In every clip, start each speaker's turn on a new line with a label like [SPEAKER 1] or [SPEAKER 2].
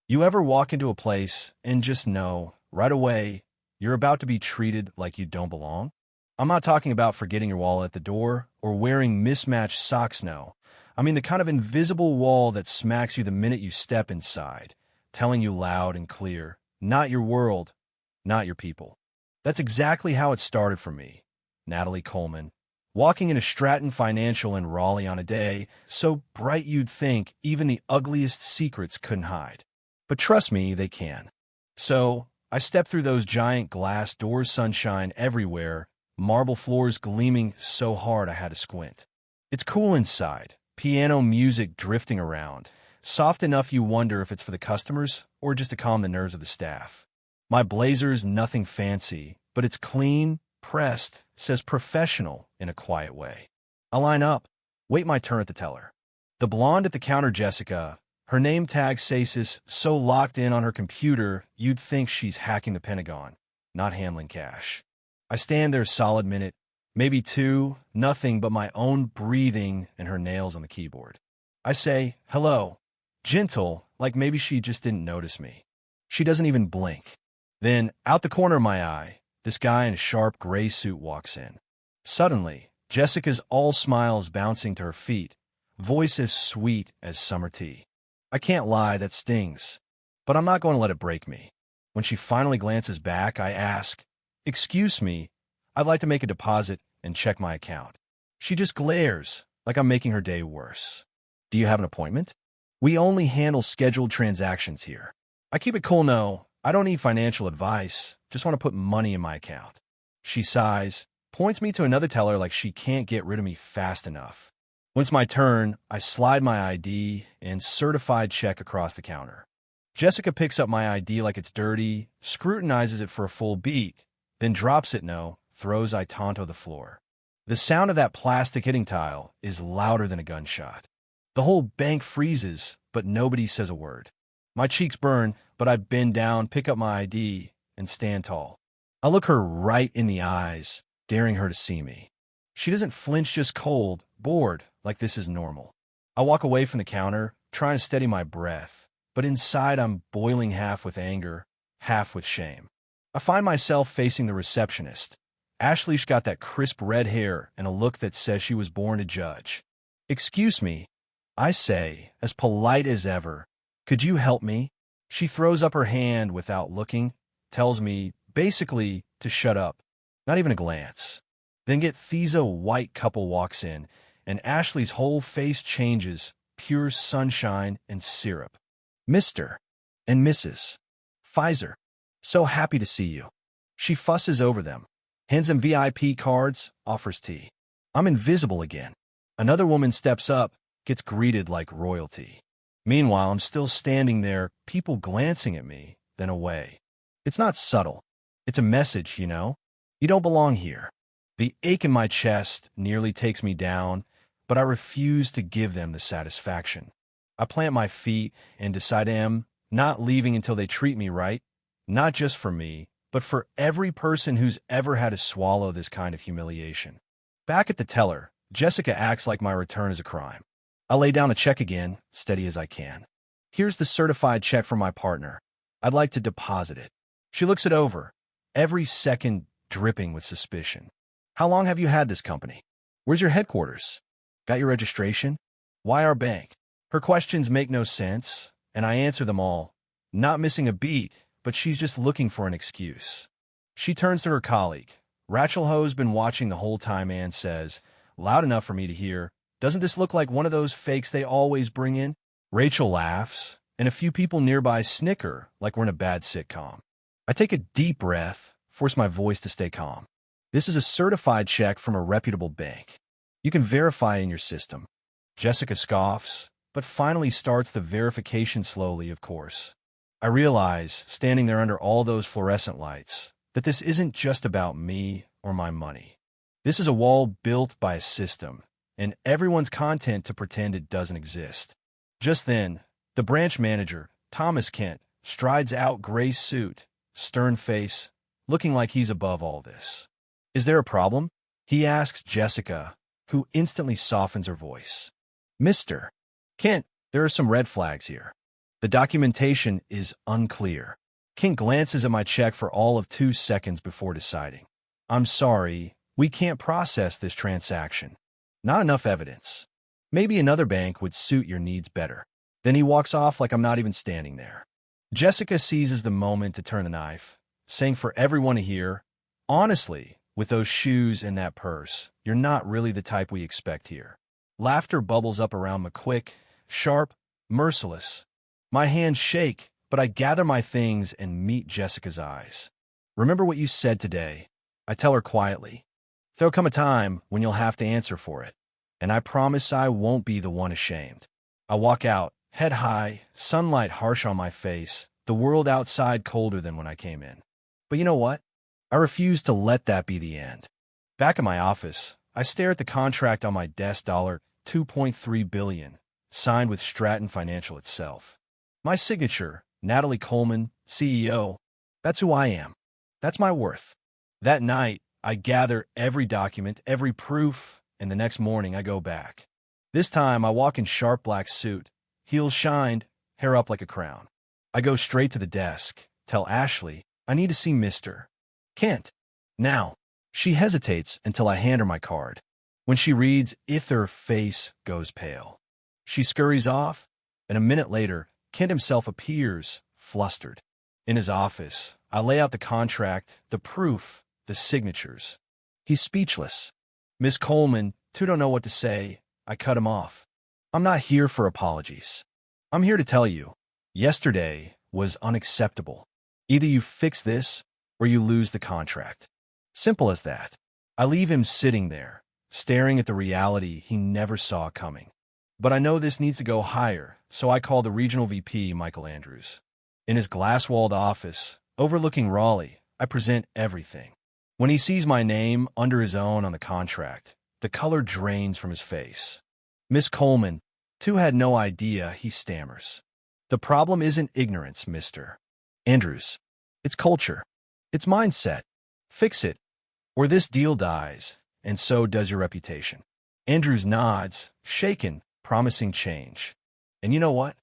[SPEAKER 1] You ever walk into a place and just know, right away, you're about to be treated like you don't belong? I'm not talking about forgetting your wallet at the door or wearing mismatched socks, no. I mean the kind of invisible wall that smacks you the minute you step inside, telling you loud and clear, not your world, not your people. That's exactly how it started for me, Natalie Coleman. Walking into Stratton Financial in Raleigh on a day so bright you'd think even the ugliest secrets couldn't hide. But trust me, they can. So, I stepped through those giant glass doors, sunshine everywhere, marble floors gleaming so hard I had to squint. It's cool inside, piano music drifting around, soft enough you wonder if it's for the customers or just to calm the nerves of the staff. My blazer's nothing fancy, but it's clean, pressed, says professional in a quiet way. I line up, wait my turn at the teller. The blonde at the counter, Jessica, her name tag says so locked in on her computer you'd think she's hacking the Pentagon, not handling cash. I stand there a solid minute, maybe two, nothing but my own breathing and her nails on the keyboard. I say, hello, gentle, like maybe she just didn't notice me. She doesn't even blink. Then, out the corner of my eye, this guy in a sharp gray suit walks in. Suddenly, Jessica's all smiles bouncing to her feet, voice as sweet as summer tea. I can't lie, that stings, but I'm not going to let it break me. When she finally glances back, I ask, excuse me, I'd like to make a deposit and check my account. She just glares, like I'm making her day worse. Do you have an appointment? We only handle scheduled transactions here. I keep it cool, no, I don't need financial advice, just want to put money in my account. She sighs, points me to another teller like she can't get rid of me fast enough. When it's my turn, I slide my ID and certified check across the counter. Jessica picks up my ID like it's dirty, scrutinizes it for a full beat, then drops it, no, throws I tonto the floor. The sound of that plastic hitting tile is louder than a gunshot. The whole bank freezes, but nobody says a word. My cheeks burn, but I bend down, pick up my ID, and stand tall. I look her right in the eyes, daring her to see me. She doesn't flinch, just cold, bored, like this is normal. I walk away from the counter, trying to steady my breath, but inside I'm boiling half with anger, half with shame. I find myself facing the receptionist. Ashley's got that crisp red hair and a look that says she was born to judge. Excuse me, I say, as polite as ever. Could you help me? She throws up her hand without looking, tells me, basically, to shut up. Not even a glance. Then Thiza white couple walks in, and Ashley's whole face changes, pure sunshine and syrup. Mr. and Mrs. Pfizer, so happy to see you. She fusses over them, hands them VIP cards, offers tea. I'm invisible again. Another woman steps up, gets greeted like royalty. Meanwhile, I'm still standing there, people glancing at me, then away. It's not subtle. It's a message, you know? You don't belong here. The ache in my chest nearly takes me down, but I refuse to give them the satisfaction. I plant my feet and decide I'm not leaving until they treat me right, not just for me, but for every person who's ever had to swallow this kind of humiliation. Back at the teller, Jessica acts like my return is a crime. I lay down a check again, steady as I can. Here's the certified check from my partner. I'd like to deposit it. She looks it over, every second dripping with suspicion. How long have you had this company? Where's your headquarters? Got your registration? Why our bank? Her questions make no sense, and I answer them all, not missing a beat, but she's just looking for an excuse. She turns to her colleague. Rachel Ho's been watching the whole time and says, loud enough for me to hear, doesn't this look like one of those fakes they always bring in? Rachel laughs, and a few people nearby snicker like we're in a bad sitcom. I take a deep breath, force my voice to stay calm. This is a certified check from a reputable bank. You can verify in your system. Jessica scoffs, but finally starts the verification slowly, of course. I realize, standing there under all those fluorescent lights, that this isn't just about me or my money. This is a wall built by a system, and everyone's content to pretend it doesn't exist. Just then, the branch manager, Thomas Kent, strides out, gray suit, stern face, looking like he's above all this. Is there a problem? He asks Jessica, who instantly softens her voice. Mr. Kent, there are some red flags here. The documentation is unclear. Kent glances at my check for all of 2 seconds before deciding. I'm sorry, we can't process this transaction. Not enough evidence. Maybe another bank would suit your needs better. Then he walks off like I'm not even standing there. Jessica seizes the moment to turn the knife, saying for everyone to hear, honestly, with those shoes and that purse, you're not really the type we expect here. Laughter bubbles up around me quick, sharp, merciless. My hands shake, but I gather my things and meet Jessica's eyes. Remember what you said today, I tell her quietly. There'll come a time when you'll have to answer for it, and I promise I won't be the one ashamed. I walk out, head high, sunlight harsh on my face, the world outside colder than when I came in. But you know what? I refuse to let that be the end. Back in my office, I stare at the contract on my desk, $2.3 billion, signed with Stratton Financial itself. My signature, Natalie Coleman, CEO. That's who I am. That's my worth. That night, I gather every document, every proof, and the next morning I go back. This time, I walk in sharp black suit, heels shined, hair up like a crown. I go straight to the desk, tell Ashley, I need to see Mr. Kent. Now. She hesitates until I hand her my card. When she reads, her face goes pale. She scurries off, and a minute later, Kent himself appears, flustered. In his office, I lay out the contract, the proof, the signatures. He's speechless. Miss Coleman, too don't know what to say. I cut him off. I'm not here for apologies. I'm here to tell you, yesterday was unacceptable. Either you fix this, or you lose the contract. Simple as that. I leave him sitting there, staring at the reality he never saw coming. But I know this needs to go higher, so I call the regional VP, Michael Andrews. In his glass-walled office, overlooking Raleigh, I present everything. When he sees my name under his own on the contract, the color drains from his face. Miss Coleman, too, had no idea, he stammers. The problem isn't ignorance, Mr. Andrews. It's culture. It's mindset. Fix it, or this deal dies, and so does your reputation. Andrews nods, shaken, promising change. And you know what?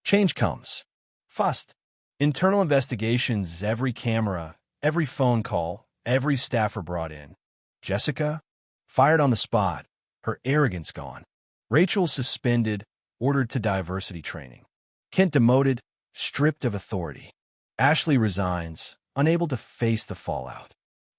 [SPEAKER 1] Change comes. Fast. Internal investigations, every camera, every phone call, every staffer brought in. Jessica? Fired on the spot, her arrogance gone. Rachel suspended, ordered to diversity training. Kent demoted, stripped of authority. Ashley resigns, unable to face the fallout.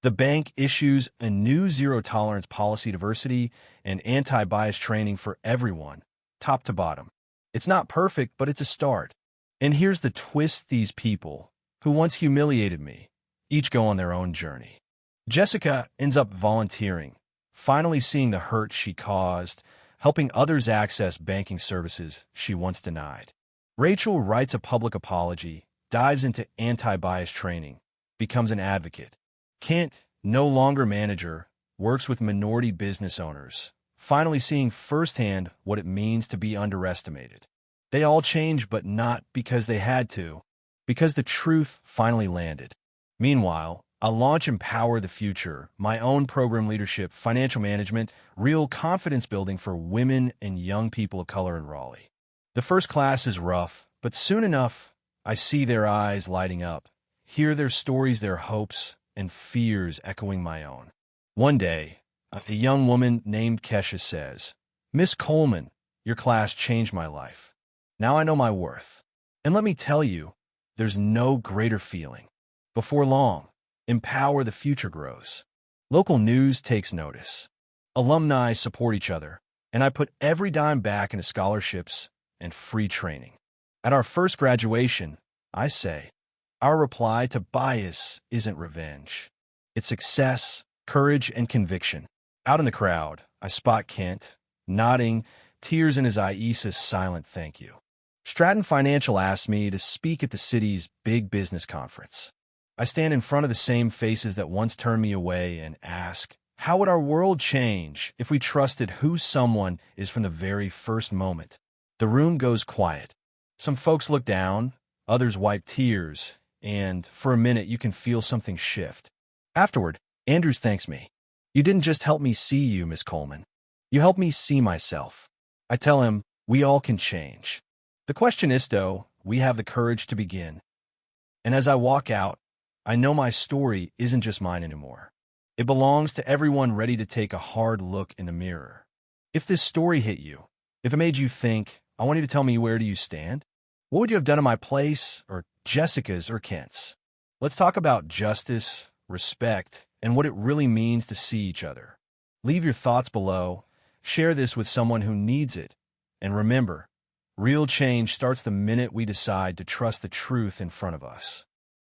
[SPEAKER 1] The bank issues a new zero-tolerance policy, diversity and anti-bias training for everyone, top to bottom. It's not perfect, but it's a start. And here's the twist: these people, who once humiliated me, each go on their own journey. Jessica ends up volunteering, finally seeing the hurt she caused, helping others access banking services she once denied. Rachel writes a public apology, dives into anti-bias training, becomes an advocate. Kent, no longer manager, works with minority business owners, finally seeing firsthand what it means to be underestimated. They all change, but not because they had to, because the truth finally landed. Meanwhile, I launch Empower the Future, my own program: leadership, financial management, real confidence building for women and young people of color in Raleigh. The first class is rough, but soon enough, I see their eyes lighting up, hear their stories, their hopes, and fears echoing my own. One day, a young woman named Kesha says, "Miss Coleman, your class changed my life. Now I know my worth. And let me tell you, there's no greater feeling." Before long, Empower the Future grows. Local news takes notice. Alumni support each other, and I put every dime back into scholarships and free training. At our first graduation, I say, our reply to bias isn't revenge. It's success, courage, and conviction. Out in the crowd, I spot Kent, nodding, tears in his eye. He says silent thank you. Stratton Financial asked me to speak at the city's big business conference. I stand in front of the same faces that once turned me away and ask, how would our world change if we trusted who someone is from the very first moment? The room goes quiet. Some folks look down, others wipe tears, and for a minute you can feel something shift. Afterward, Andrews thanks me. You didn't just help me see you, Miss Coleman. You helped me see myself. I tell him, we all can change. The question is, though, we have the courage to begin. And as I walk out, I know my story isn't just mine anymore. It belongs to everyone ready to take a hard look in the mirror. If this story hit you, if it made you think, I want you to tell me, where do you stand? What would you have done in my place, or Jessica's, or Kent's? Let's talk about justice, respect, and what it really means to see each other. Leave your thoughts below, share this with someone who needs it, and remember, real change starts the minute we decide to trust the truth in front of us.